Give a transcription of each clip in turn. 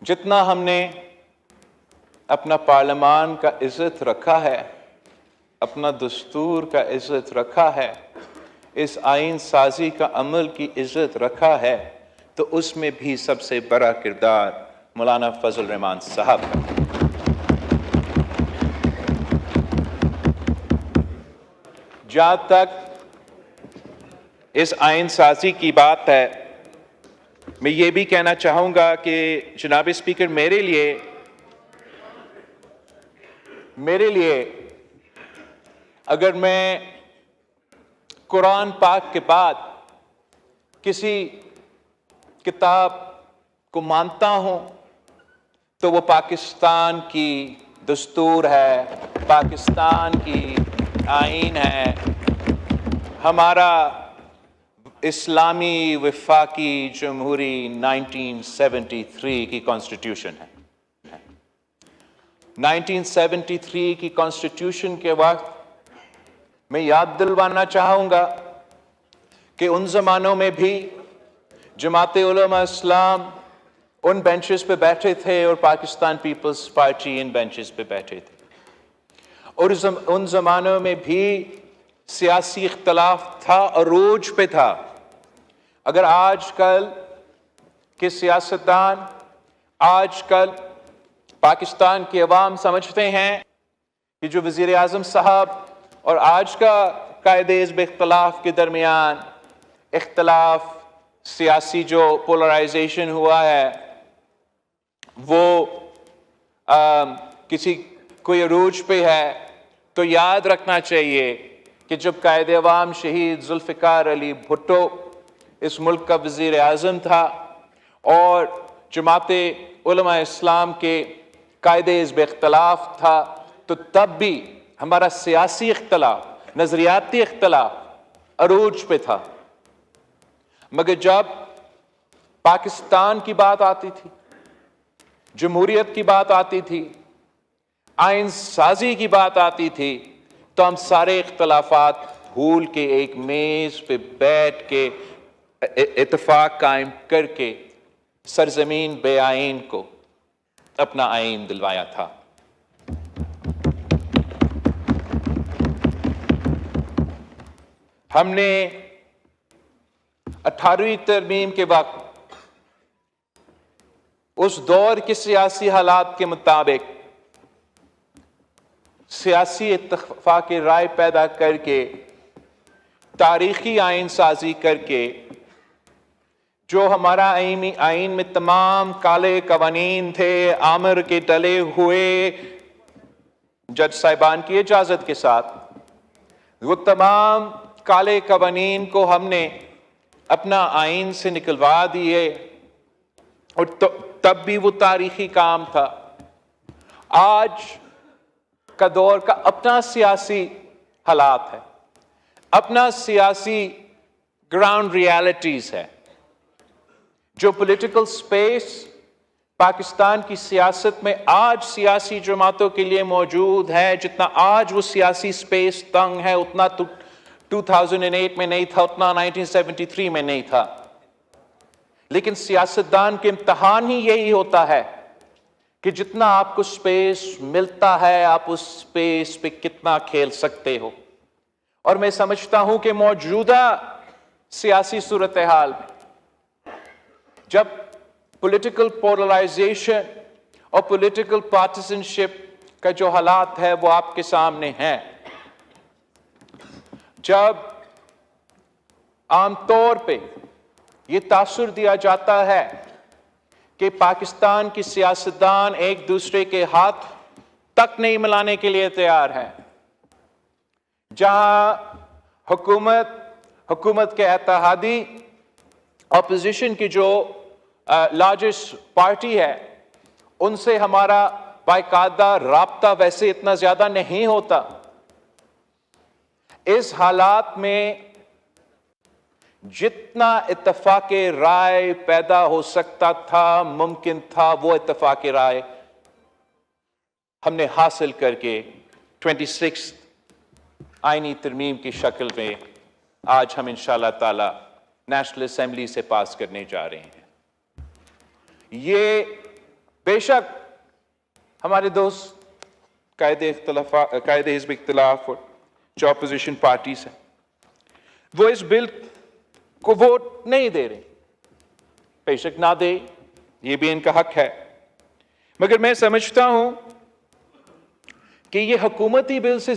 जितना हमने अपना पार्लियामान का इज्जत रखा है, अपना दस्तूर का इज्जत रखा है, इस आइन साजी का अमल की इज्जत रखा है, तो उसमें भी सबसे बड़ा किरदार मौलाना फजल रहमान साहब का। जहां तक इस आइन साजी की बात है, मैं ये भी कहना चाहूंगा कि जनाब स्पीकर, मेरे लिए अगर मैं कुरान पाक के बाद किसी किताब को मानता हूं तो वो पाकिस्तान की दस्तूर है, पाकिस्तान की आइन है, हमारा इस्लामी वफाकी जमहूरी 1973 की कॉन्स्टिट्यूशन है। 1973 की कॉन्स्टिट्यूशन के वक्त मैं याद दिलवाना चाहूंगा कि उन जमानों में भी जमाते उलमा इस्लाम उन बेंचेस पे बैठे थे और Pakistan people's party in benches पे बैठे थे, और उन जमानों में भी सियासी इख्तलाफ था, अरूज पे था। अगर आजकल के सियासतदान, आजकल पाकिस्तान की अवाम समझते हैं कि जो वज़ीर आज़म साहब और आज का कायदे-ए-हिज़्ब इख्तलाफ के दरमियान इख्तलाफ, सियासी जो पोलराइजेशन हुआ है, वो कोई अरूज पे है, तो याद रखना चाहिए कि जब कायदे अवाम शहीद जुल्फ़िकार अली भुट्टो इस मुल्क का वज़ीर आज़म था और जमाते उलमा इस्लाम के कायदे-ए-हिज़्ब इख्तलाफ था, तो तब भी हमारा सियासी इख्तलाफ, नज़रियाती इख्तलाफ अरूज पे था। मगर जब पाकिस्तान की बात आती थी, जमहूरियत की बात आती थी, आइन साजी की बात आती थी, तो हम सारे इख्तलाफात भूल के एक मेज पे बैठ के इत्तेफाक कायम करके सरजमीन बे आइन को अपना आइन दिलवाया था। हमने 18वीं तरमीम के वक्त उस दौर के सियासी हालात के मुताबिक सियासी इत्तेफाक राय पैदा करके, तारीखी आइन साजी करके, जो हमारा आइन में तमाम काले कवानीन थे, आमिर के डले हुए जज साहिबान की इजाजत के साथ, वो तमाम काले कवानीन को हमने अपना आइन से निकलवा दिए, और तब भी वो तारीखी काम था। आज का दौर का अपना सियासी हालात है, अपना सियासी ग्राउंड रियलिटीज है। जो पॉलिटिकल स्पेस पाकिस्तान की सियासत में आज सियासी जमातों के लिए मौजूद है, जितना आज वो सियासी स्पेस तंग है, उतना 2008 में नहीं था, उतना 1973 में नहीं था। लेकिन सियासतदान के इम्तिहान ही यही होता है कि जितना आपको स्पेस मिलता है, आप उस स्पेस पे कितना खेल सकते हो। और मैं समझता हूं कि मौजूदा सियासी सूरत हाल में जब पॉलिटिकल पोलराइजेशन और पॉलिटिकल पार्टिसनशिप का जो हालात है वो आपके सामने है, जब आमतौर पे ये तासुर दिया जाता है कि पाकिस्तान की सियासतदान एक दूसरे के हाथ तक नहीं मिलाने के लिए तैयार है, जहां हुकूमत के इत्तेहादी ऑपोजिशन की जो लार्जेस्ट पार्टी है, उनसे हमारा बाकायदा राब्ता वैसे इतना ज्यादा नहीं होता। इस हालात में जितना इत्तेफाक राय पैदा हो सकता था, मुमकिन था, वो इत्तेफाक राय हमने हासिल करके 26 आईनी तरमीम की शक्ल में आज हम इंशाअल्लाह ताला नेशनल असेंबली से पास करने जा रहे हैं। ये बेशक हमारे दोस्त कायदे हिज़्ब इख्तिलाफ और जो अपोजिशन पार्टीज हैं वो इस बिल को वोट नहीं दे रहे, बेशक ना दे, ये भी इनका हक है। मगर मैं समझता हूं कि ये हुकूमती बिल से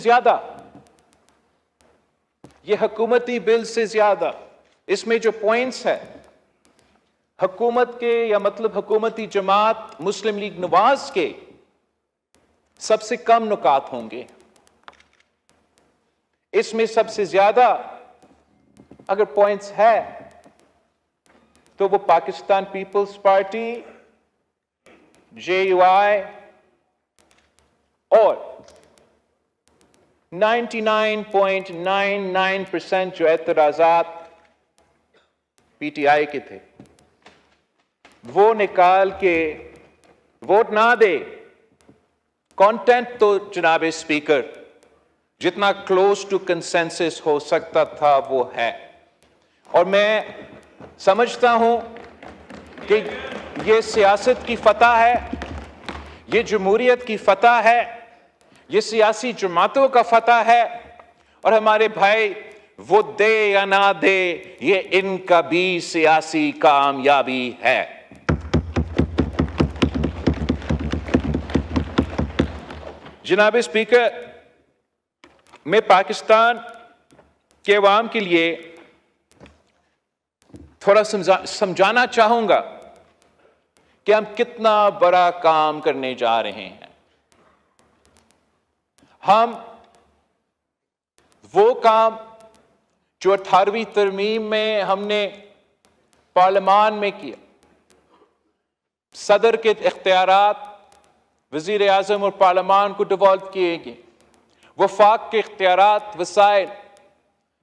ज्यादा, इसमें जो पॉइंट्स है हुकूमत के या मतलब हुकूमती जमात मुस्लिम लीग नवाज के सबसे कम नुकात होंगे। इसमें सबसे ज्यादा अगर पॉइंट्स है तो वो पाकिस्तान पीपल्स पार्टी, JUI और 99.99% जो एतराजात PTI के थे वो निकाल के वोट ना दे। कंटेंट तो जनाब स्पीकर जितना क्लोज टू कंसेंसस हो सकता था वो है, और मैं समझता हूं कि ये सियासत की फतह है, ये जमहूरियत की फतह है, ये सियासी जमातों का फतह है, और हमारे भाई वो दे या ना दे ये इनका भी सियासी कामयाबी है। जनाब स्पीकर, मैं पाकिस्तान के अवाम के लिए थोड़ा समझाना चाहूंगा कि हम कितना बड़ा काम करने जा रहे हैं। हम वो काम जो 18वीं तरमीम में हमने पार्लियामान में किया, सदर के इख्तियारात वजीर आजम और पार्लियामान को डिवॉल्व किए गए, वफाक के इख्तियारात वसाइल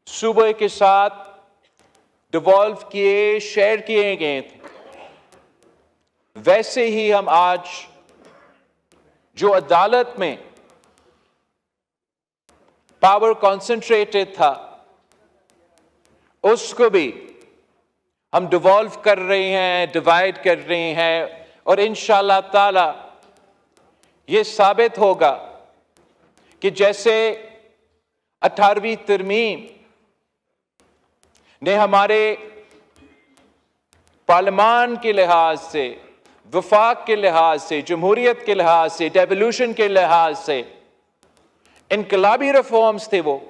सूबे के साथ डिवॉल्व किए, शेयर किए गए थे। वैसे ही हम आज जो अदालत में पावर कॉन्सेंट्रेटेड था उसको भी हम डिवॉल्व कर रहे हैं, डिवाइड कर रहे हैं, और इंशाअल्लाह ताला ये साबित होगा कि जैसे 18वीं तरमीम ने हमारे पार्लियामान के लिहाज से, वफाक के लिहाज से, जमहूरियत के लिहाज से, डेवोल्यूशन के लिहाज से इनकलाबी रिफॉर्म्स थे, वो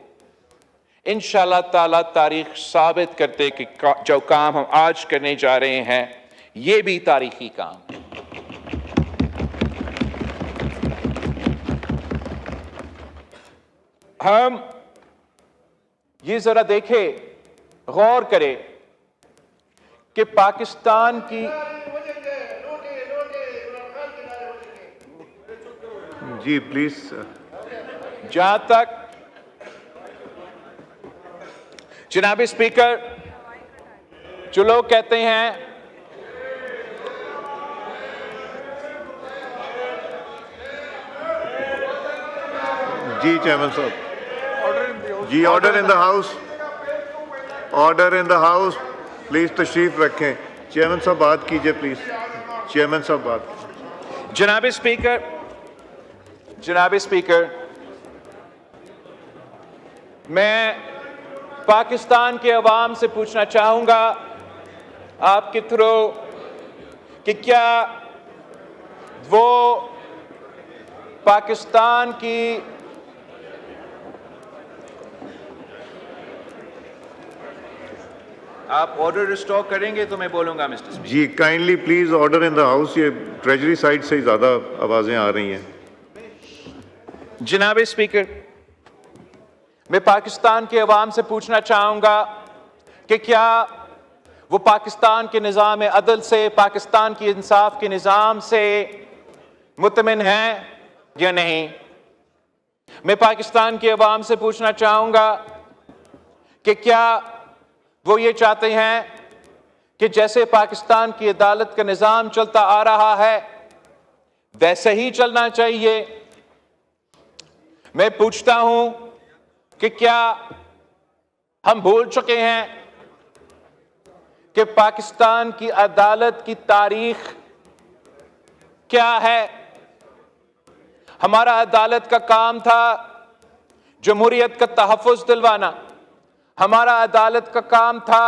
इंशाअल्लाह ताला तारीख साबित करते कि जो काम हम आज करने जा रहे हैं ये भी तारीखी काम है। हम ये जरा देखें, गौर करें कि पाकिस्तान की जी प्लीज। जहां तक जनाब स्पीकर जो लोग कहते हैं जी चेयरमैन साहब, जी order in the house, order in the house, please तशरीफ रखें। चेयरमैन साहब बात कीजिए प्लीज। चेयरमैन साहब बात। जनाब स्पीकर, मैं पाकिस्तान के अवाम से पूछना चाहूंगा आपके थ्रू कि क्या वो पाकिस्तान की आप ऑर्डर रिस्टोर करेंगे तो मैं बोलूंगा मिस्टर स्पीकर। जी kindly please order in the house. ये ट्रेजरी साइड से ज्यादा आवाजें आ रही हैं। जनाब स्पीकर, मैं पाकिस्तान के अवाम से पूछना चाहूंगा कि क्या वो पाकिस्तान के निज़ाम अदल से, पाकिस्तान की इंसाफ के निज़ाम से मुतमिन हैं या नहीं। मैं पाकिस्तान के अवाम से पूछना चाहूंगा कि क्या वो ये चाहते हैं कि जैसे पाकिस्तान की अदालत का निज़ाम चलता आ रहा है वैसे ही चलना चाहिए। मैं पूछता हूं कि क्या हम भूल चुके हैं कि पाकिस्तान की अदालत की तारीख क्या है? हमारा अदालत का काम था जमहूरियत का तहफ़्फ़ुज़ दिलवाना। हमारा अदालत का काम था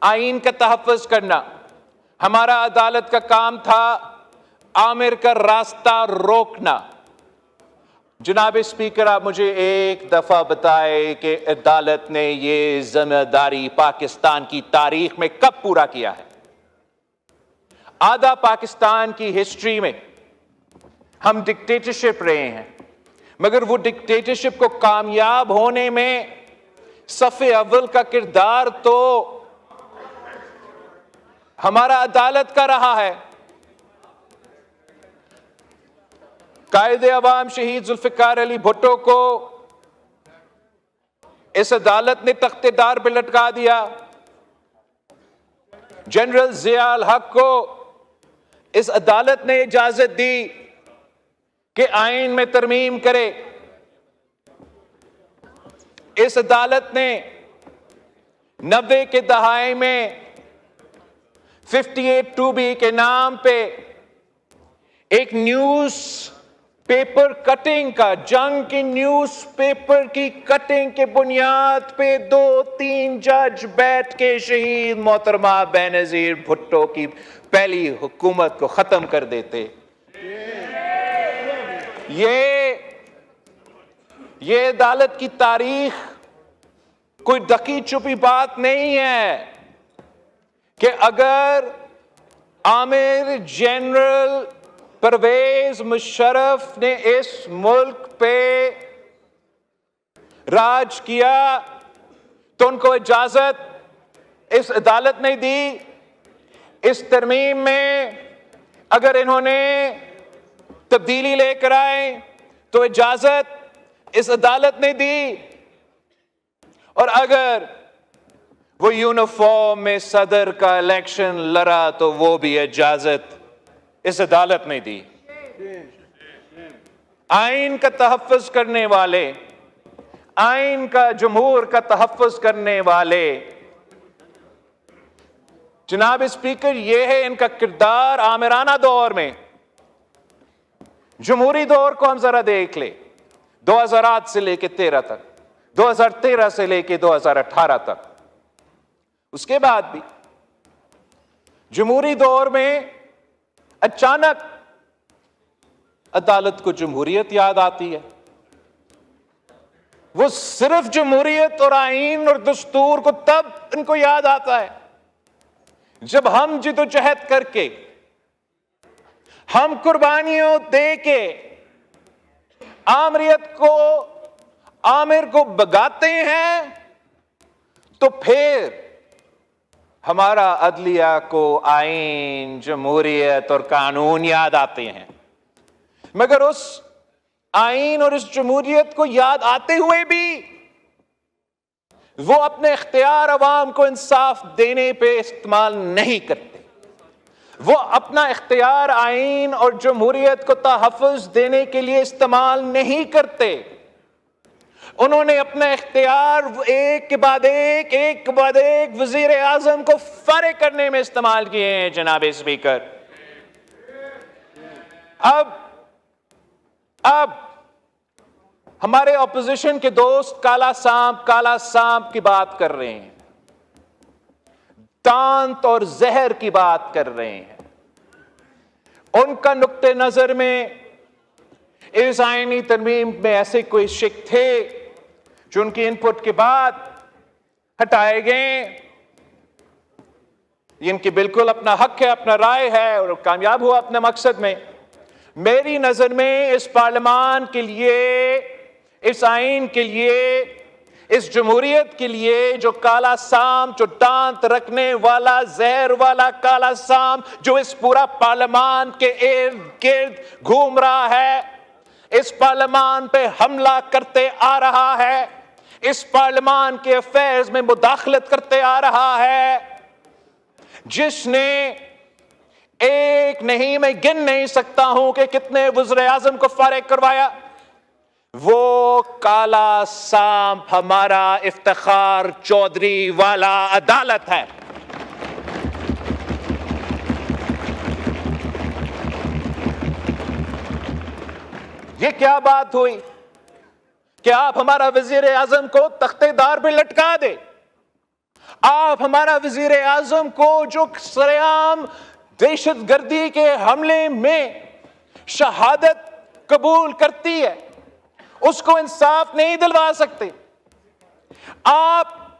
आईन का तहफ़्फ़ुज़ करना। हमारा अदालत का काम था आमिर का रास्ता रोकना। जनाब स्पीकर, आप मुझे एक दफा बताए कि अदालत ने ये जिम्मेदारी पाकिस्तान की तारीख में कब पूरा किया है? आधा पाकिस्तान की हिस्ट्री में हम डिक्टेटरशिप रहे हैं, मगर वो डिक्टेटरशिप को कामयाब होने में सफ़े अव्वल का किरदार तो हमारा अदालत का रहा है। कायदे अवाम शहीद जुल्फ़िकार अली भुट्टो को इस अदालत ने तख्तेदार पे लटका दिया। जनरल ज़िया उल हक को इस अदालत ने इजाजत दी कि आईन में तरमीम करे। इस अदालत ने 90 के दहाई में 58 2B के नाम पे एक न्यूज पेपर कटिंग का, जंग की न्यूज पेपर की कटिंग के बुनियाद पे 2-3 जज बैठ के शहीद मोहतरमा बेनज़ीर भुट्टो की पहली हुकूमत को खत्म कर देते। ये अदालत की तारीख कोई ढकी छुपी बात नहीं है कि अगर आमिर जनरल परवेज मुशर्रफ ने इस मुल्क पे राज किया तो उनको इजाजत इस अदालत ने दी। इस तरमीम में अगर इन्होंने तब्दीली लेकर आए तो इजाजत इस अदालत ने दी, और अगर वो यूनिफॉर्म में सदर का इलेक्शन लड़ा तो वो भी इजाजत इस अदालत ने दी। आइन का तहफ़्फ़ुज़ करने वाले, आइन का जमहूर का तहफ़्फ़ुज़ करने वाले, जनाब स्पीकर, ये है इनका किरदार आमिराना दौर में। जमहूरी दौर को हम जरा देख ले, 2008 से लेके 13 तक, 2013 से लेके 2018 तक। उसके बाद भी जमहूरी दौर में अचानक अदालत को जमहूरियत याद आती है। वो सिर्फ जमहूरियत और आईन और दस्तूर को तब इनको याद आता है जब हम जिदोजहद करके, हम कुर्बानियों दे के आमिर को भगाते हैं, तो फिर हमारा अदलिया को आईन, जमहूरियत और कानून याद आते हैं। मगर उस आईन और इस जमहूरियत को याद आते हुए भी वो अपने इख्तियार अवाम को इंसाफ देने पे इस्तेमाल नहीं करते। वो अपना इख्तियार आईन और जमहूरियत को तहफ़्फ़ुज़ देने के लिए इस्तेमाल नहीं करते। उन्होंने अपना इख्तियार एक के बाद एक वजीर आजम को फारिग करने में इस्तेमाल किए हैं। जनाब स्पीकर, अब हमारे ऑपोजिशन के दोस्त काला सांप की बात कर रहे हैं, दांत और जहर की बात कर रहे हैं। उनका नुक्ते नजर में इस आईनी तरमीम में ऐसे कोई शिक थे जो उनकी इनपुट के बाद हटाए गए। इनकी बिल्कुल अपना हक है, अपना राय है, और कामयाब हुआ अपने मकसद में। मेरी नजर में इस पार्लियामान के लिए, इस आईन के लिए, इस जमहूरियत के लिए जो काला सांप, जो दांत रखने वाला जहर वाला काला सांप जो इस पूरा पार्लियामान के इर्द गिर्द घूम रहा है, इस पार्लियामान पे हमला करते आ रहा है, इस पार्लियामान के अफेयर्स में मुदाखलत करते आ रहा है, जिसने एक नहीं, मैं गिन नहीं सकता हूं कि कितने वज़ीर आज़म को फारिग करवाया, वो काला सांप हमारा इफ्तिखार चौधरी वाला अदालत है। ये क्या बात हुई कि आप हमारा वजीर आजम को तख्तेदार पे लटका दे? आप हमारा वजीर आजम को जो सरेआम दहशतगर्दी के हमले में शहादत कबूल करती है, उसको इंसाफ नहीं दिलवा सकते। आप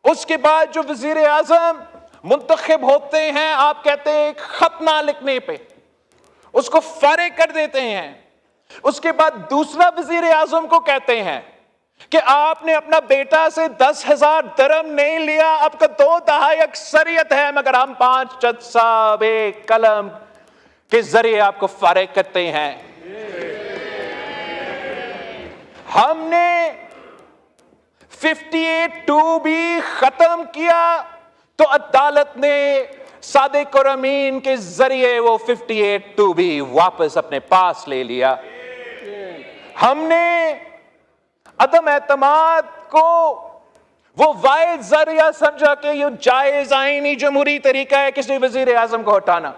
उसके बाद जो वजीर आजम मुंतखब होते हैं, आप कहते हैं एक खत ना लिखने पे उसको फारिग कर देते हैं। उसके बाद दूसरा वजीर आजम को कहते हैं कि आपने अपना बेटा से 10,000 दरम नहीं लिया, आपका 2 दहाई अक्सरियत है, मगर हम 5 जज साहब कलम के जरिए आपको फारिग करते हैं। हमने 58(2) भी खत्म किया तो अदालत ने सादिक और अमीन के जरिए वो 58(2) भी वापस अपने पास ले लिया। हमने अदम एतमाद को वो वाहिद जरिया समझा कि ये जायज आईनी जमहूरी तरीका है किसी वजीर आजम को हटाना।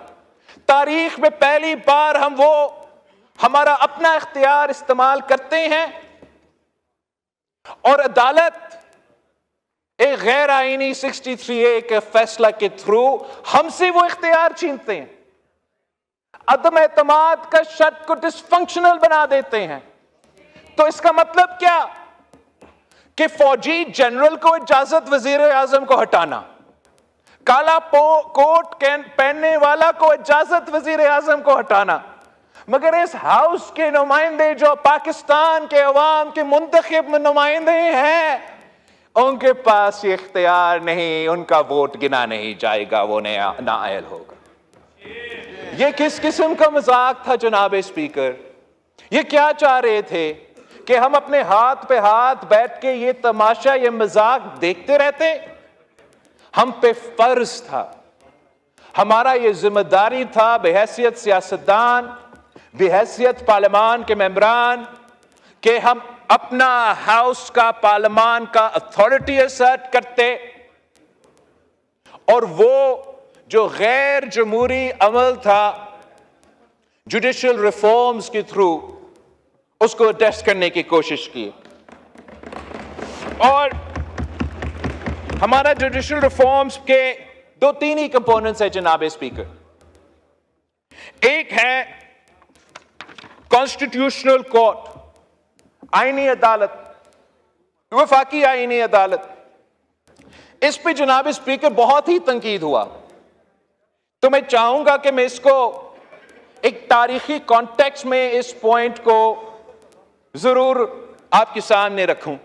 तारीख में पहली बार हम वो हमारा अपना इख्तियार इस्तेमाल करते हैं और अदालत एक गैर आईनी 63A के फैसला के थ्रू हमसे वो इख्तियार छीनते हैं, अदम एतमाद का शर्त को डिसफंक्शनल बना देते हैं। तो इसका मतलब क्या कि फौजी जनरल को इजाजत वजीर आजम को हटाना, काला कोट पहनने वाला को इजाजत वजीर आजम को हटाना, मगर इस हाउस के नुमाइंदे जो पाकिस्तान के अवाम के मुंतखब नुमाइंदे हैं, उनके पास ये इख्तियार नहीं, उनका वोट गिना नहीं जाएगा, वो नाअहल होगा। ये किस किस्म का मजाक था जनाब स्पीकर? ये क्या चाह रहे थे कि हम अपने हाथ पे हाथ बैठ के ये तमाशा ये मजाक देखते रहते? हम पे फर्ज था, हमारा ये जिम्मेदारी था बेहैसियत सियासतदान, बेहैसियत पार्लियामान के मेंबरान, कि हम अपना हाउस का पार्लियामान का अथॉरिटी असर्ट करते और वो जो गैर जमहूरी अमल था जुडिशल रिफॉर्म्स के थ्रू उसको टेस्ट करने की कोशिश की। और हमारा जुडिशल रिफॉर्म्स के 2-3 ही कंपोनेंट्स है जनाब स्पीकर। एक है कॉन्स्टिट्यूशनल कोर्ट, आईनी अदालत, वफाकी आईनी अदालत। इस पे जनाब स्पीकर बहुत ही तंकीद हुआ, तो मैं चाहूंगा कि मैं इसको एक तारीखी कॉन्टेक्स्ट में इस पॉइंट को जरूर आपके सामने रखूं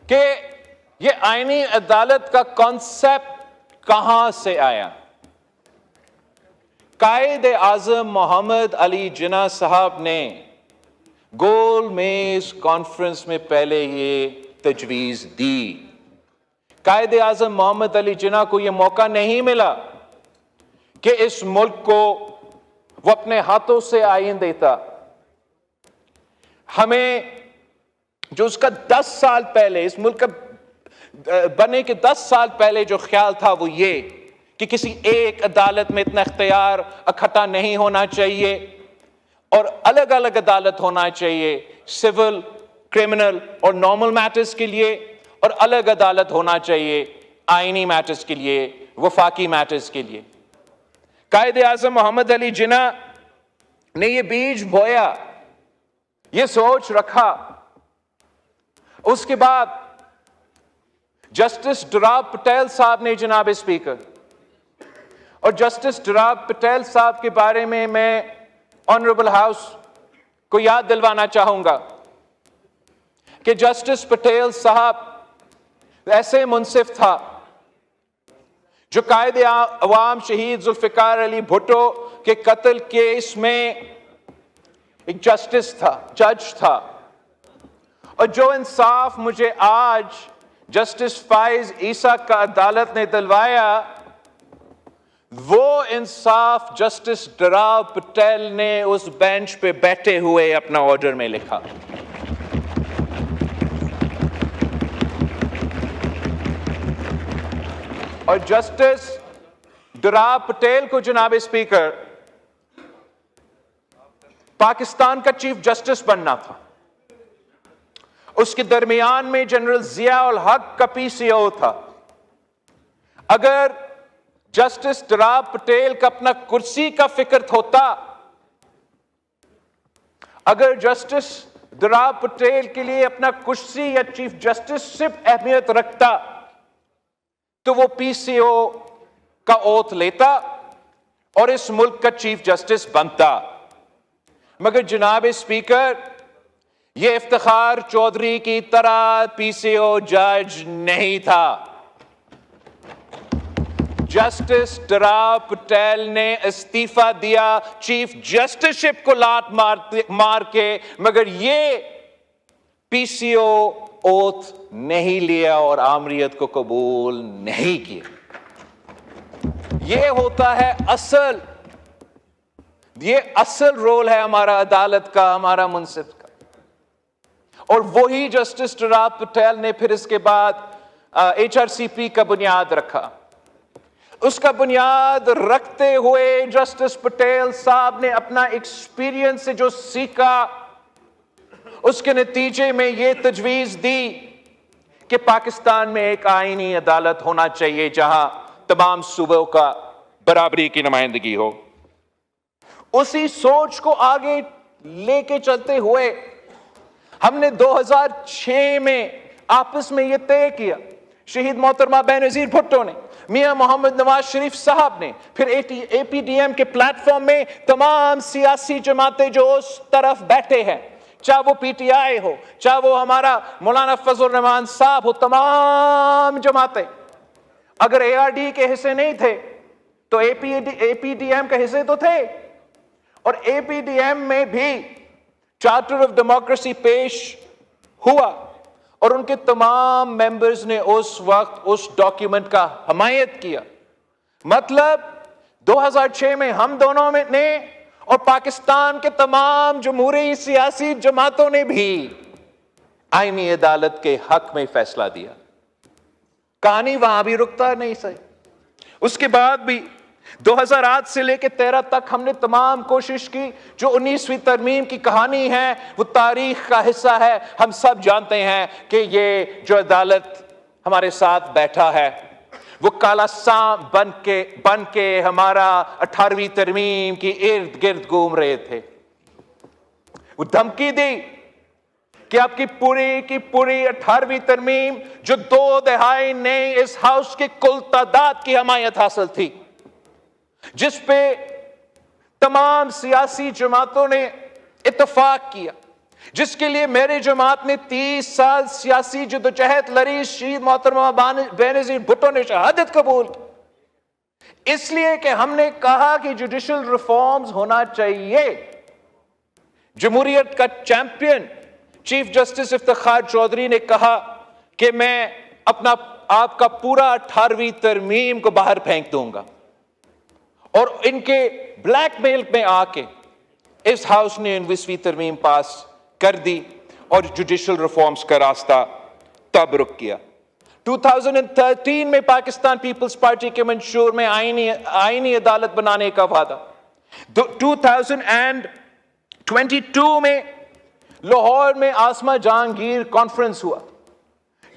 कि ये आईनी अदालत का कॉन्सेप्ट कहां से आया। कायद आजम मोहम्मद अली जिन्ना साहब ने गोल मेज कॉन्फ्रेंस में पहले ये तजवीज दी। कायद आजम मोहम्मद अली जिन्ना को यह मौका नहीं मिला कि इस मुल्क को वो अपने हाथों से आईन देता। हमें जो उसका 10 साल पहले, इस मुल्क का बनने के 10 साल पहले जो ख्याल था वो ये कि किसी एक अदालत में इतना इख्तियार इकट्ठा नहीं होना चाहिए और अलग अलग अदालत होना चाहिए, सिविल, क्रिमिनल और नॉर्मल मैटर्स के लिए, और अलग अदालत होना चाहिए आईनी मैटर्स के लिए, वफाकी मैटर्स के लिए। कायद आज़म मोहम्मद अली जिन्ना ने ये बीज बोया, ये सोच रखा। उसके बाद जस्टिस डुराब पटेल साहब ने, जनाब स्पीकर, और जस्टिस डुराब पटेल साहब के बारे में मैं ऑनरेबल हाउस को याद दिलवाना चाहूंगा कि जस्टिस पटेल साहब ऐसे मुंसिफ था जो कायदे अवाम शहीद जुल्फिकार अली भुट्टो के कत्ल केस में एक जस्टिस था, जज था, और जो इंसाफ मुझे आज जस्टिस फाइज ईसा का अदालत ने दिलवाया, वो इंसाफ जस्टिस डुराब पटेल ने उस बेंच पे बैठे हुए अपना ऑर्डर में लिखा। और जस्टिस डुराब पटेल को, जनाब स्पीकर, पाकिस्तान का चीफ जस्टिस बनना था। उसके दरमियान में जनरल जिया उल हक का पीसीओ था। अगर जस्टिस डराब पटेल का अपना कुर्सी का फिक्र होता, अगर जस्टिस डराब पटेल के लिए अपना कुर्सी या चीफ जस्टिस सिर्फ अहमियत रखता, तो वो पीसीओ का ओथ लेता और इस मुल्क का चीफ जस्टिस बनता। मगर जनाब स्पीकर, ये इफ्तिखार चौधरी की तरह पीसीओ जज नहीं था। जस्टिस डराब पटेल ने इस्तीफा दिया चीफ जस्टिसशिप को लात मार के, मगर ये पीसीओ ओथ नहीं लिया और आमरीत को कबूल नहीं किया। ये होता है असल, ये असल रोल है हमारा अदालत का, हमारा मुंसिफ का। और वही जस्टिस डराब पटेल ने फिर इसके बाद HRCP का बुनियाद रखा। उसका बुनियाद रखते हुए जस्टिस पटेल साहब ने अपना एक्सपीरियंस से जो सीखा, उसके नतीजे में यह तजवीज दी कि पाकिस्तान में एक आईनी अदालत होना चाहिए जहां तमाम सूबों का बराबरी की नुमाइंदगी हो। उसी सोच को आगे लेके चलते हुए हमने 2006 में आपस में यह तय किया, शहीद मोहतरमा बेनजीर भुट्टो ने, मियां मोहम्मद नवाज शरीफ साहब ने, फिर APDM के प्लेटफॉर्म में तमाम सियासी जमातें जो उस तरफ बैठे हैं, चाहे वो PTI हो, चाहे वो हमारा मौलाना फजल रहमान साहब हो, तमाम जमातें अगर ARD के हिस्से नहीं थे तो APDM के हिस्से तो थे। और APDM में भी चार्टर ऑफ डेमोक्रेसी पेश हुआ और उनके तमाम मेंबर्स ने उस वक्त उस डॉक्यूमेंट का हमायत किया। मतलब 2006 में हम दोनों में ने और पाकिस्तान के तमाम जमहूरी सियासी जमातों ने भी आईनी अदालत के हक में फैसला दिया। कहानी वहां भी रुकता नहीं सही। उसके बाद भी 2008 से लेकर 13 तक हमने तमाम कोशिश की। जो 19वीं तरमीम की कहानी है वो तारीख का हिस्सा है। हम सब जानते हैं कि ये जो अदालत हमारे साथ बैठा है वो काला सांप बन के हमारा 18वीं तरमीम की इर्द गिर्द घूम रहे थे। वो धमकी दी कि आपकी पूरी की पूरी 18वीं तरमीम जो 2 दहाई ने इस हाउस की कुल तादाद की हमायत हासिल थी, जिस पे तमाम सियासी जमातों ने इत्तेफाक किया, जिसके लिए मेरे जमात ने 30 साल सियासी जदोजहद लड़ी, शहीद मोहतरमा बेनजीर भुट्टो ने शहादत कबूल की। इसलिए कि हमने कहा कि जुडिशल रिफॉर्म्स होना चाहिए। जमहूरियत का champion chief justice Iftikhar Chaudhry ने कहा कि मैं आपका पूरा 18वीं तरमीम को बाहर फेंक दूंगा, और इनके ब्लैकमेल में आके इस हाउस ने 19वीं तरमीम पास कर दी और जुडिशल रिफॉर्म्स का रास्ता तब रुक गया। 2013 में पाकिस्तान पीपल्स पार्टी के मंशूर में आईनी अदालत बनाने का वादा। 2022 में लाहौर में आसमा जहांगीर कॉन्फ्रेंस हुआ,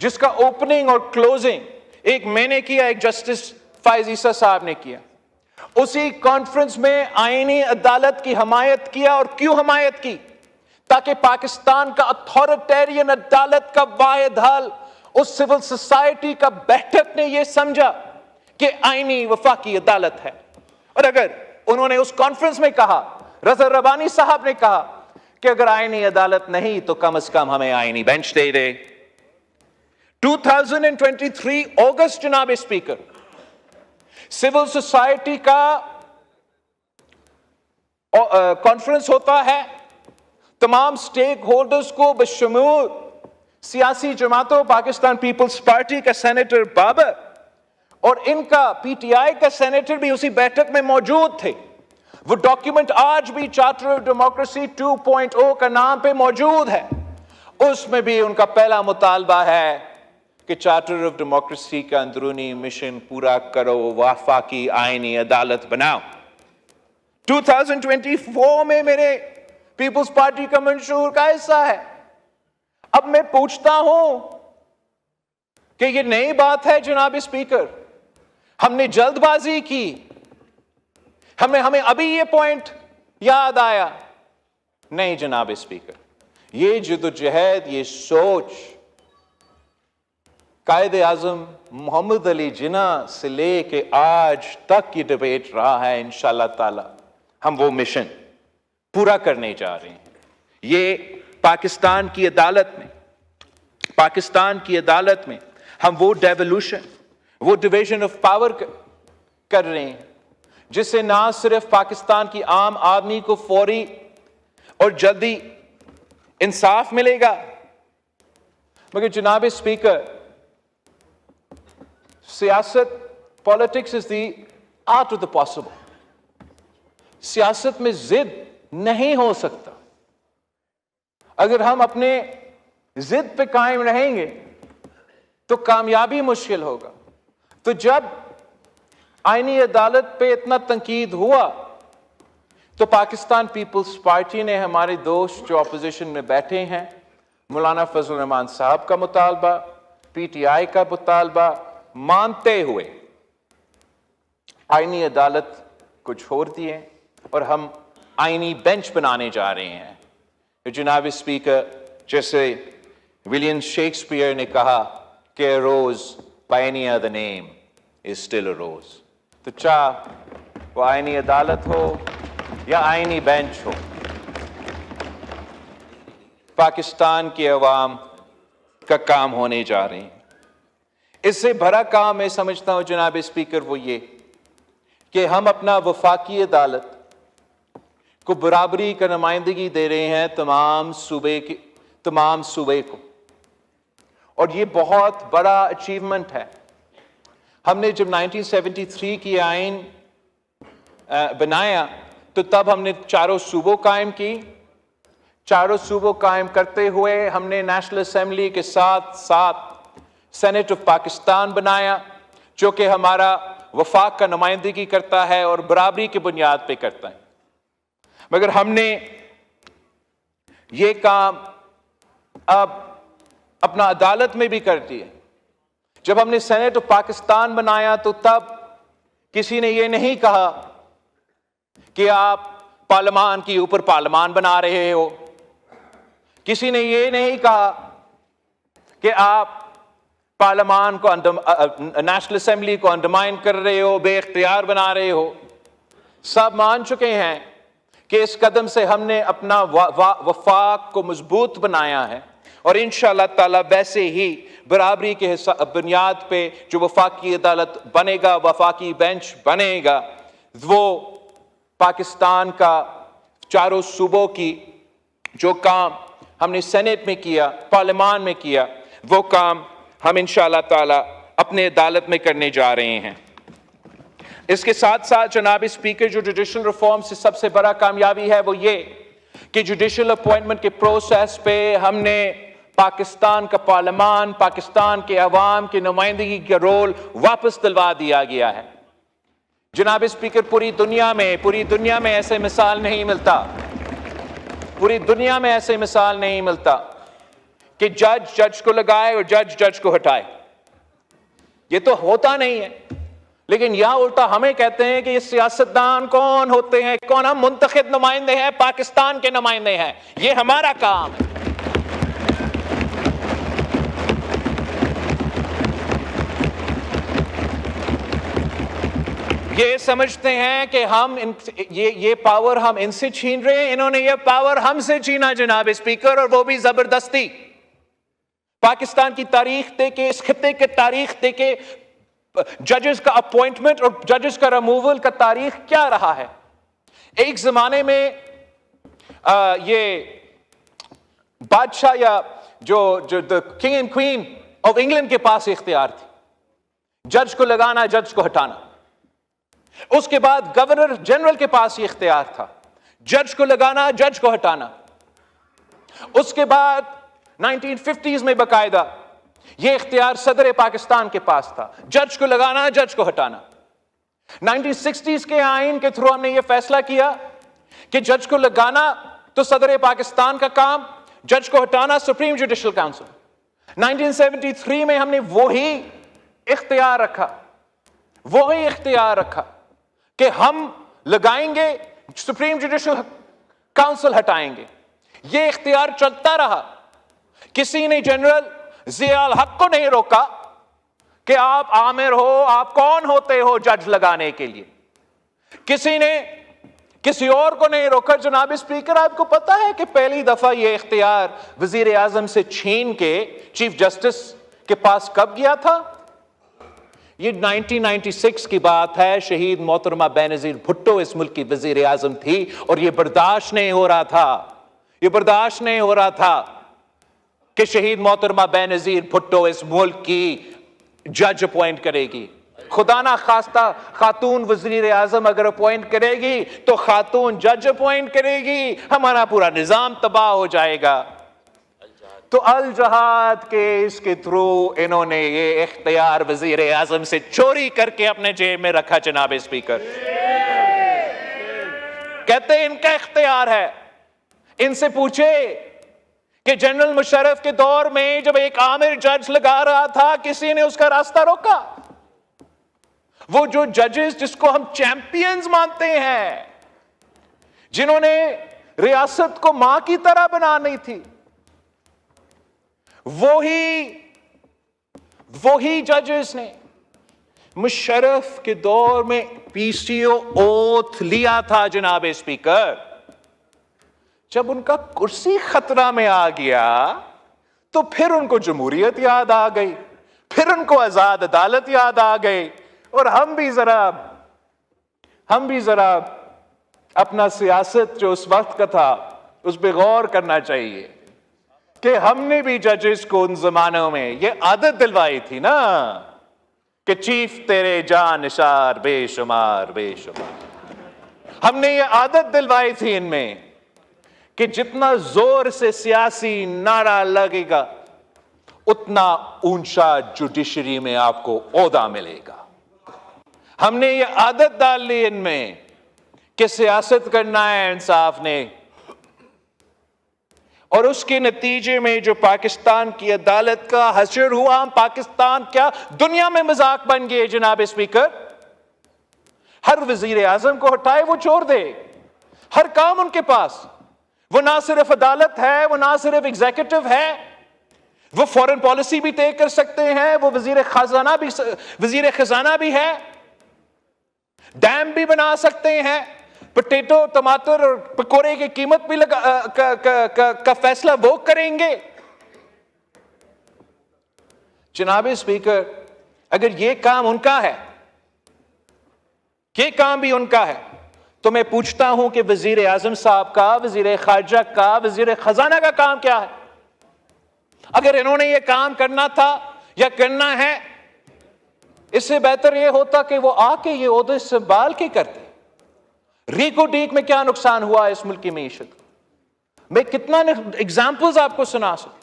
जिसका ओपनिंग और क्लोजिंग एक मैंने किया, एक जस्टिस फायज ईसा साहब ने किया। उसी कॉन्फ्रेंस में आईनी अदालत की हमायत किया। और क्यों हमायत की? ताकि पाकिस्तान का अथॉरिटेरियन अदालत का वाहिद हल उस सिविल सोसाइटी का बैठक ने यह समझा कि आईनी वफाकी अदालत है। और अगर उन्होंने उस कॉन्फ्रेंस में कहा, रज़ा रब्बानी साहब ने कहा कि अगर आईनी अदालत नहीं तो कम से कम हमें आईनी बेंच दे दे। 2023 अगस्त जनाब स्पीकर, सिविल सोसाइटी का कॉन्फ्रेंस होता है। तमाम स्टेक होल्डर्स को बशमूल सियासी जमातों, पाकिस्तान पीपल्स पार्टी का सेनेटर बाबर और इनका PTI का सेनेटर भी उसी बैठक में मौजूद थे। वो डॉक्यूमेंट आज भी चार्टर ऑफ डेमोक्रेसी 2.0 का नाम पे मौजूद है। उसमें भी उनका पहला मुतालबा है कि चार्टर ऑफ डेमोक्रेसी का अंदरूनी मिशन पूरा करो, वफाकी आईनी अदालत बनाओ। 2024 में मेरे पीपुल्स पार्टी का मंशूर का हिस्सा है। अब मैं पूछता हूं कि ये नई बात है जनाब स्पीकर, हमने जल्दबाजी की, हमें अभी ये पॉइंट याद आया? नहीं जनाब स्पीकर, ये जद्दोजहद, ये सोच कायदे आजम मोहम्मद अली जिन्ना से लेके आज तक की डिबेट रहा है। इंशाअल्लाह ताला हम वो मिशन पूरा करने जा रहे हैं। ये पाकिस्तान की अदालत में हम वो डेवोल्यूशन, वो डिवीजन ऑफ पावर कर रहे हैं जिससे ना सिर्फ पाकिस्तान की आम आदमी को फौरी और जल्दी इंसाफ मिलेगा, मगर जनाब स्पीकर, सियासत, politics is the art of the possible. सियासत में जिद नहीं हो सकता। अगर हम अपने जिद पे कायम रहेंगे तो कामयाबी मुश्किल होगा। तो जब आईनी अदालत पे इतना तंकीद हुआ तो पाकिस्तान पीपल्स पार्टी ने, हमारे दोस्त जो अपोजिशन में बैठे हैं, मौलाना फजल रहमान साहब का मुतालबा, पीटीआई का मुतालबा मानते हुए आईनी अदालत को छोड़ दिए और हम आईनी बेंच बनाने जा रहे हैं। तो जनाब स्पीकर, जैसे विलियम शेक्सपियर ने कहा कि a rose by any other name is still a rose। तो चाहे वो आईनी अदालत हो या आईनी बेंच हो, पाकिस्तान की अवाम का काम होने जा रहे हैं। इससे बड़ा काम मैं समझता हूं जनाब स्पीकर वो ये कि हम अपना वफाकी अदालत को बराबरी का नुमाइंदगी दे रहे हैं तमाम सूबे को, और ये बहुत बड़ा अचीवमेंट है। हमने जब 1973 की आइन बनाया तो तब हमने चारों सूबों कायम की। चारों सूबों कायम करते हुए हमने नेशनल असेंबली के साथ साथ सेनेट ऑफ पाकिस्तान बनाया, जो कि हमारा वफाक का नुमाइंदगी करता है और बराबरी की बुनियाद पे करता है। मगर हमने ये काम अब अपना अदालत में भी कर दिया। जब हमने सेनेट ऑफ पाकिस्तान बनाया तो तब किसी ने ये नहीं कहा कि आप पार्लियामान के ऊपर पार्लियामान बना रहे हो, किसी ने ये नहीं कहा कि आप पार्लियामान को, नेशनल असेंबली को अंडरमाइन कर रहे हो, बेइख्तियार बना रहे हो। सब मान चुके हैं कि इस कदम से हमने अपना वफाक को मजबूत बनाया है और इंशाअल्लाह ताला वैसे ही बराबरी के बुनियाद पे जो वफाकी अदालत बनेगा, वफाकी बेंच बनेगा, वो पाकिस्तान का चारों सूबों की जो काम हमने सेनेट में किया, पार्लियामान में किया, वो काम हम इंशाअल्लाह ताला अपने अदालत में करने जा रहे हैं। इसके साथ साथ जनाब स्पीकर, जो जुडिशल रिफॉर्म से सबसे बड़ा कामयाबी है वो ये कि जुडिशल अपॉइंटमेंट के प्रोसेस पे हमने पाकिस्तान का पार्लियामान, पाकिस्तान के अवाम की नुमाइंदगी का रोल वापस दिलवा दिया गया है। जनाब स्पीकर, पूरी दुनिया में ऐसे मिसाल नहीं मिलता, पूरी दुनिया में ऐसे मिसाल नहीं मिलता कि जज को लगाए और जज को हटाए। ये तो होता नहीं है। लेकिन यहां उल्टा हमें कहते हैं कि ये सियासतदान कौन होते हैं, कौन? हम मुंतखब नुमाइंदे हैं, पाकिस्तान के नुमाइंदे हैं, ये हमारा काम है। ये समझते हैं कि हम ये पावर हम इनसे छीन रहे हैं, इन्होंने ये पावर हमसे छीना जनाब स्पीकर, और वो भी जबरदस्ती। पाकिस्तान की तारीख देके, इस खित्ते की तारीख देके, जजेस का अपॉइंटमेंट और जजेस का रिमूवल का तारीख क्या रहा है। एक जमाने में ये बादशाह या जो the king and queen of England के पास इख्तियार थी, जज को लगाना, जज को हटाना। उसके बाद गवर्नर जनरल के पास ये इख्तियार था, जज को लगाना, जज को हटाना। उसके बाद 1950s में बकायदा ये इख्तियार सदर पाकिस्तान के पास था, जज को लगाना, जज को हटाना। 1960s के आइन के थ्रू हमने ये फैसला किया कि जज को लगाना तो सदर पाकिस्तान का काम जज को हटाना, सुप्रीम जुडिशल काउंसिल। 1973 में हमने वही इख्तियार रखा कि हम लगाएंगे, सुप्रीम जुडिशल काउंसिल हटाएंगे। यह इख्तियार चलता रहा। किसी ने जनरल जियाउल हक को नहीं रोका कि आप आमिर हो, आप कौन होते हो जज लगाने के लिए। किसी ने किसी और को नहीं रोका। जनाब स्पीकर, आपको पता है कि पहली दफा यह इख्तियार वजीर आजम से छीन के चीफ जस्टिस के पास कब गया था? ये 1996 की बात है। शहीद मोहतरमा बेनजीर भुट्टो इस मुल्क की वजीर आजम थी और यह बर्दाश्त नहीं हो रहा था कि शहीद मोहतरमा बेनजीर भुट्टो इस मुल्क की जज अपॉइंट करेगी। खुदा ना खास्ता खातून वजीर आजम अगर अपॉइंट करेगी तो खातून जज अपॉइंट करेगी, हमारा पूरा निजाम तबाह हो जाएगा। तो अल जहाद केस के थ्रू इन्होंने ये इख्तियार वजीर आजम से चोरी करके अपने जेब में रखा। जनाब स्पीकर, कहते हैं इनका इख्तियार है। इनसे पूछे कि जनरल मुशर्रफ के दौर में जब एक आमिर जज लगा रहा था, किसी ने उसका रास्ता रोका? वो जो जजेस जिसको हम चैंपियंस मानते हैं, जिन्होंने रियासत को मां की तरह बनानी थी, वही जजेस ने मुशर्रफ के दौर में पीसीओ ओथ लिया था। जनाब स्पीकर, जब उनका कुर्सी खतरा में आ गया तो फिर उनको जमहूरियत याद आ गई, फिर उनको आजाद अदालत याद आ गई। और हम भी जरा अपना सियासत जो उस वक्त का था उस पर गौर करना चाहिए कि हमने भी जजेस को उन जमानों में ये आदत दिलवाई थी ना कि चीफ तेरे जान निसार बेशुमार। हमने ये आदत दिलवाई थी इनमें कि जितना जोर से सियासी नारा लगेगा उतना ऊंचा जुडिशरी में आपको ओहदा मिलेगा। हमने ये आदत डाल ली इनमें कि सियासत करना है इंसाफ ने, और उसके नतीजे में जो पाकिस्तान की अदालत का हश्र हुआ, हम पाकिस्तान क्या दुनिया में मजाक बन गए। जनाब स्पीकर, हर वजीर आजम को हटाए वो छोड़ दे, हर काम उनके पास। वो ना सिर्फ अदालत है, वो ना सिर्फ एग्जीक्यूटिव है, वो फॉरेन पॉलिसी भी तय कर सकते हैं, वो वजीर खजाना भी है, डैम भी बना सकते हैं, पोटैटो टमाटर और पकोड़े की कीमत भी का फैसला वो करेंगे। जनाब स्पीकर, अगर ये काम उनका है, ये काम भी उनका है, तो मैं पूछता हूं कि वजीर आजम साहब का, वजीर खारजा का, वजीर खजाना का काम क्या है? अगर इन्होंने ये काम करना था या करना है, इससे बेहतर यह होता कि वो आके ये ओहदे संभाल के करते। रीको डीक में क्या नुकसान हुआ इस मुल्क की मीशत? मैं कितना एग्जाम्पल्स आपको सुना सकता।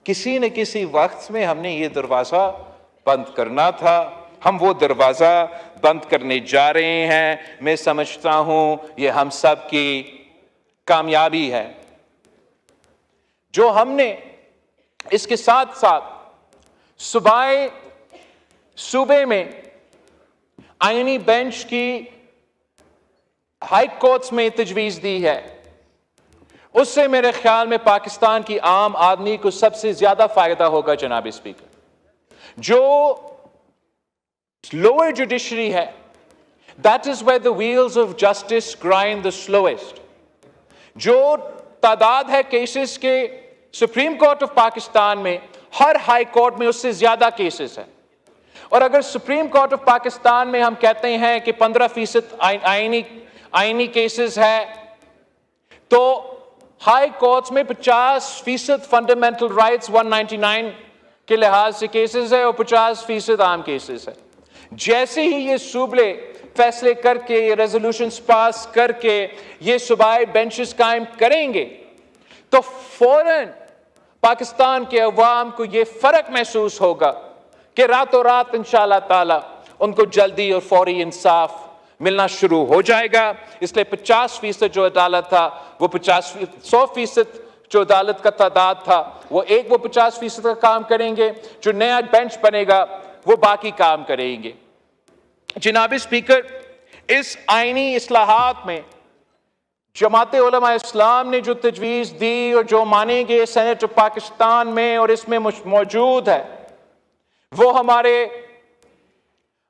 किसी न किसी वक्त में हमने ये दरवाजा बंद करना था, हम वो दरवाजा बंद करने जा रहे हैं। मैं समझता हूं ये हम सब की कामयाबी है जो हमने इसके साथ साथ सूबे में आईनी बेंच की हाई कोर्ट्स में तजवीज दी है। उससे मेरे ख्याल में पाकिस्तान की आम आदमी को सबसे ज्यादा फायदा होगा। जनाब स्पीकर, जो लोअर जुडिशरी है, that is where the wheels of justice grind the slowest. जो तादाद है केसेस के सुप्रीम कोर्ट ऑफ पाकिस्तान में, हर हाई कोर्ट में उससे ज्यादा केसेस हैं। और अगर सुप्रीम कोर्ट ऑफ पाकिस्तान में हम कहते हैं कि 15% आईनी केसेस है, तो हाई कोर्ट्स में 50% फंडामेंटल राइट्स 199 के लिहाज से केसेस है और 50% आम केसेस है। जैसे ही ये सूबे फैसले करके, ये रेजोल्यूशंस पास करके ये सूबाई बेंचेस कायम करेंगे, तो फौरन पाकिस्तान के अवाम को ये फर्क महसूस होगा कि रातों रात इंशाअल्लाह ताला उनको जल्दी और फौरी इंसाफ मिलना शुरू हो जाएगा। इसलिए 50% जो अदालत था वो 100% जो अदालत का तादाद था वो 50% का काम करेंगे, जो नया बेंच बनेगा वो बाकी काम करेंगे। जनाब स्पीकर, इस आईनी इस्लाहात में जमाते उलमा इस्लाम ने जो तजवीज़ दी और जो मानेंगे सेनेट ऑफ पाकिस्तान में और इसमें मौजूद है, वो हमारे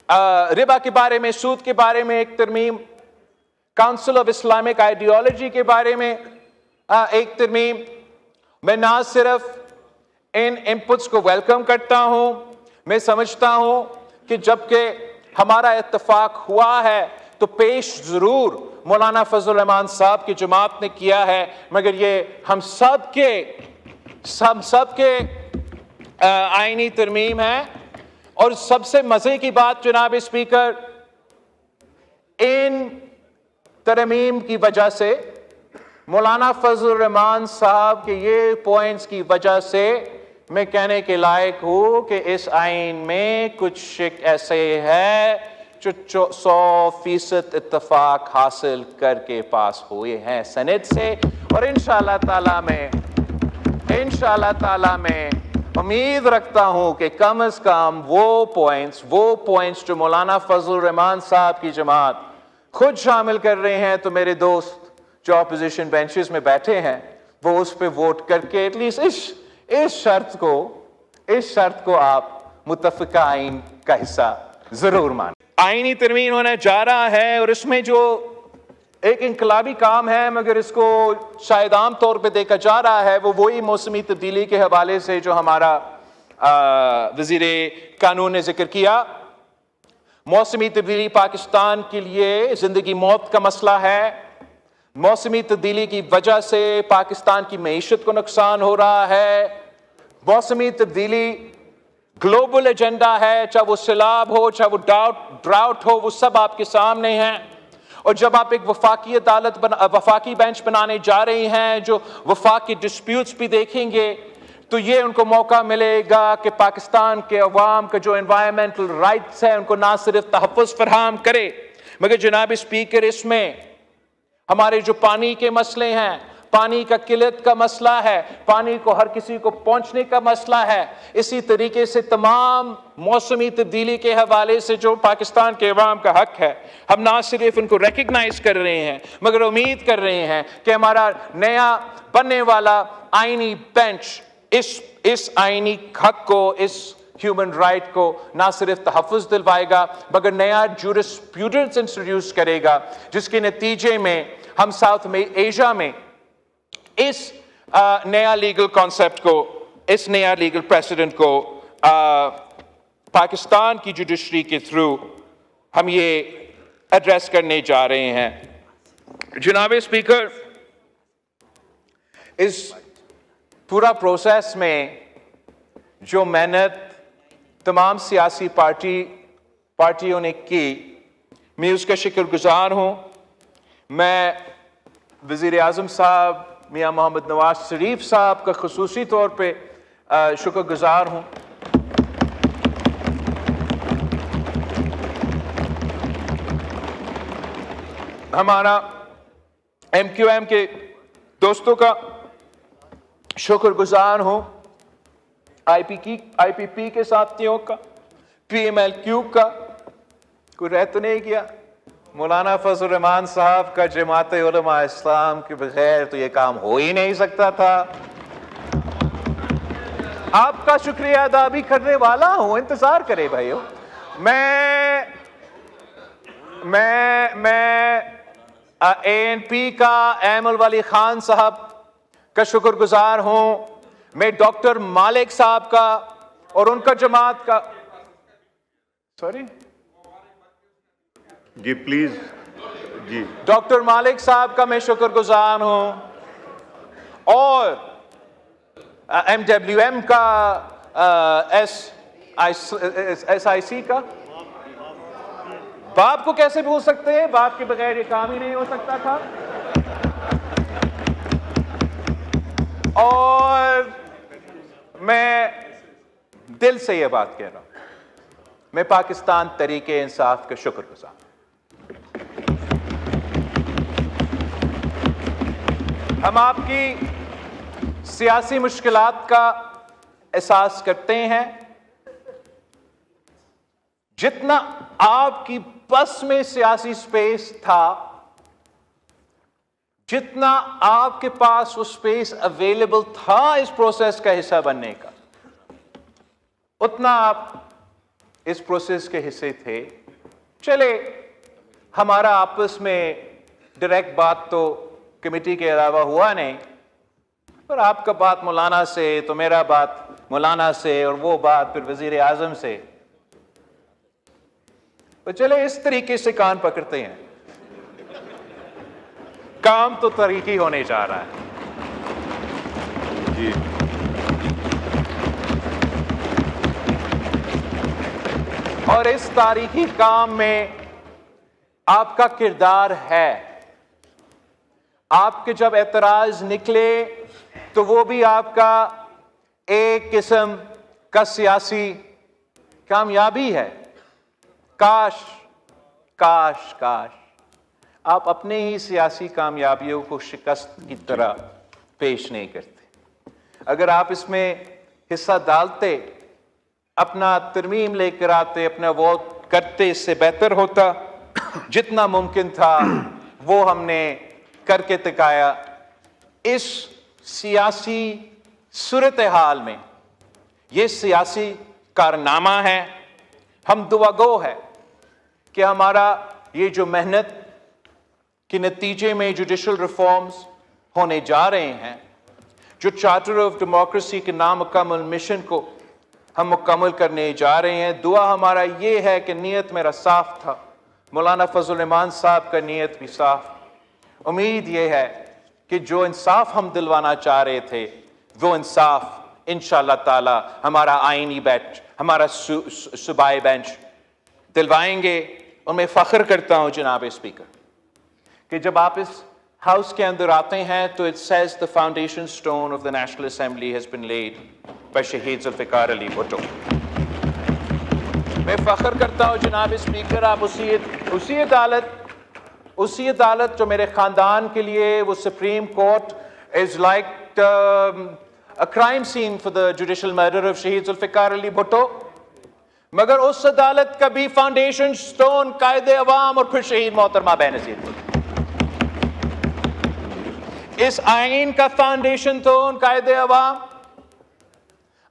रिबा के बारे में, सूद के बारे में एक तरमीम, काउंसिल ऑफ इस्लामिक आइडियोलॉजी के बारे में एक तरमीम। मैं ना सिर्फ इन इनपुट्स को वेलकम करता हूं, मैं समझता हूं कि जबकि हमारा इत्तेफाक हुआ है तो पेश जरूर मौलाना फजल रहमान साहब की जमात ने किया है, मगर ये हम सब के आईनी तरमीम है। और सबसे मजे की बात जनाब स्पीकर, इन तरमीम की वजह से, मौलाना फजल रहमान साहब के ये पॉइंट्स की वजह से मैं कहने के लायक हूं कि इस आइन में कुछ ऐसे है जो 100% इत्तेफाक हासिल करके पास हुए हैं सेनेट से। और इंशाअल्लाह ताला में उम्मीद रखता हूं कि कम से कम वो पॉइंट्स जो मौलाना फजल रहमान साहब की जमात खुद शामिल कर रहे हैं, तो मेरे दोस्त जो अपोजिशन बेंचेस में बैठे हैं वो उस पर वोट करके एटलीस्ट इस शर्त को आप मुत्तफ़िका आइन का हिस्सा जरूर मानें। आईनी तरमीम होने जा रहा है और इसमें जो एक इनकलाबी काम है, मगर इसको शायद आम तौर पे देखा जा रहा है, वो वही मौसमी तब्दीली के हवाले से जो हमारा वज़ीरे कानून ने जिक्र किया। मौसमी तब्दीली पाकिस्तान के लिए जिंदगी मौत का मसला है। मौसमी तब्दीली की वजह से पाकिस्तान की मईशत को नुकसान हो रहा है। मौसमी तब्दीली ग्लोबल एजेंडा है, चाहे वो सैलाब हो, चाहे वो ड्राउट हो, वो सब आपके सामने हैं। और जब आप एक वफाकी बेंच बनाने जा रहे हैं जो वफाकी डिस्प्यूट्स भी देखेंगे, तो ये उनको मौका मिलेगा कि पाकिस्तान के अवाम का जो एनवायरमेंटल राइट्स है उनको ना सिर्फ तहफ़्फ़ुज़ फराहम करे, मगर जनाब स्पीकर इसमें हमारे जो पानी के मसले हैं, पानी का किल्लत का मसला है, पानी को हर किसी को पहुंचने का मसला है, इसी तरीके से तमाम मौसमी तब्दीली के हवाले से जो पाकिस्तान के अवाम का हक है, हम ना सिर्फ उनको रिकग्नाइज कर रहे हैं मगर उम्मीद कर रहे हैं कि हमारा नया बनने वाला आईनी बेंच इस आईनी हक को, इस ह्यूमन राइट को ना सिर्फ तहफ़्फ़ुज़ दिलवाएगा मगर नया जूरिस्प्रूडेंस इंट्रोड्यूस करेगा, जिसके नतीजे में हम साउथ में एशिया में इस नया लीगल कॉन्सेप्ट को, इस नया लीगल प्रेसिडेंट को पाकिस्तान की जुडिशरी के थ्रू हम ये एड्रेस करने जा रहे हैं। जनाब स्पीकर, इस पूरा प्रोसेस में जो मेहनत तमाम सियासी पार्टियों ने की, मैं उसका शुक्रगुजार हूँ। मैं वज़ीर आज़म साहब मियाँ मोहम्मद नवाज शरीफ साहब का खुसूसी तौर पे शुक्रगुजार हूँ। हमारा MQM के दोस्तों का शुक्रगुजार हूँ, IPP के साथियों का, PMLQ का। कोई रह तो नहीं गया? मौलाना फजल रहमान साहब का जमाते उलमा इस्लाम के बगैर तो ये काम हो ही नहीं सकता था। आपका शुक्रिया अदा भी करने वाला हूं, इंतजार करे भाइयों। मैं ANP का एमल वाली खान साहब का शुक्रगुजार हूं। मैं डॉक्टर मालिक साहब का और उनका जमात का, सॉरी जी प्लीज जी, डॉक्टर मालिक साहब का मैं शुक्रगुजार हूं, और MWM का SIC का। बाप को कैसे भूल सकते हैं? बाप के बगैर ये काम ही नहीं हो सकता था। और मैं दिल से ये बात कह रहा हूं, मैं पाकिस्तान तरीके इंसाफ का शुक्रगुजार। हम आपकी सियासी मुश्किलात का एहसास करते हैं। जितना आपकी बस में सियासी स्पेस था, जितना आपके पास वो स्पेस अवेलेबल था इस प्रोसेस का हिस्सा बनने का, उतना आप इस प्रोसेस के हिस्से थे। चले, हमारा आपस में डायरेक्ट बात तो कमेटी के अलावा हुआ नहीं, पर आपका बात मौलाना से, तो मेरा बात मौलाना से, और वो बात फिर वजीर आजम से। तो चले इस तरीके से कान पकड़ते हैं। काम तो तरीकी होने जा रहा है। जी और इस तारीखी काम में आपका किरदार है। आपके जब एतराज निकले तो वो भी आपका एक किस्म का सियासी कामयाबी है। काश काश काश आप अपने ही सियासी कामयाबियों को शिकस्त की तरह पेश नहीं करते। अगर आप इसमें हिस्सा डालते, अपना तरमीम लेकर आते, अपना वोट करते, इससे बेहतर होता। जितना मुमकिन था वो हमने करके दिखाया। इस सियासी सूरत हाल में ये सियासी कारनामा है। हम दुआगो है कि हमारा ये जो मेहनत के नतीजे में जुडिशल रिफॉर्म्स होने जा रहे हैं, जो चार्टर ऑफ डेमोक्रेसी के नामुकम्मल मिशन को हम मुकम्मल करने जा रहे हैं, दुआ हमारा ये है कि नीयत मेरा साफ था, मौलाना फजल रहमान साहब का नीयत भी साफ। उम्मीद ये है कि जो इंसाफ हम दिलवाना चाह रहे थे वो इंसाफ इंशाअल्लाह ताला हमारा आईनी बेंच, हमारा सूबाई बेंच दिलवाएंगे। और मैं फ़ख्र करता हूँ जनाब स्पीकर कि जब आप इस हाउस के अंदर आते हैं तो it says the foundation stone of the national assembly has been laid by Shaheed Zulfikar Ali Bhutto. मैं फ़ख्र करता हूँ जनाब स्पीकर, आप उसी अदालत जो मेरे ख़ानदान के लिए वो supreme court is like a crime scene for the judicial murder of Shaheed Zulfikar Ali Bhutto, मगर उस अदालत का भी फाउंडेशन स्टोन कायदे अवाम और फिर शहीद मोहतरमा बेनज़ीर भुट्टो। इस आईन का फाउंडेशन स्टोन कायदे अवाम,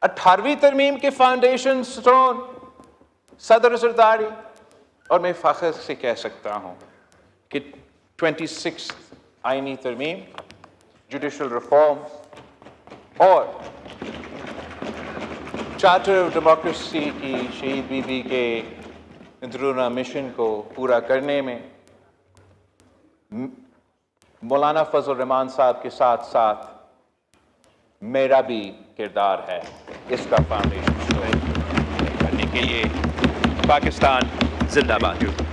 18वीं तरमीम के फाउंडेशन स्टोन सदर ज़रदारी। और मैं फ़ख्र से कह सकता हूं कि 26 आईनी तरमीम, जुडिशल रिफॉर्म और चार्टर ऑफ डेमोक्रेसी की शहीद बीबी के अंदरूना मिशन को पूरा करने में मौलाना फजल रहमान साहब के साथ साथ मेरा भी किरदार है इसका फाउंडेशन करने के लिए। पाकिस्तान जिंदाबाद।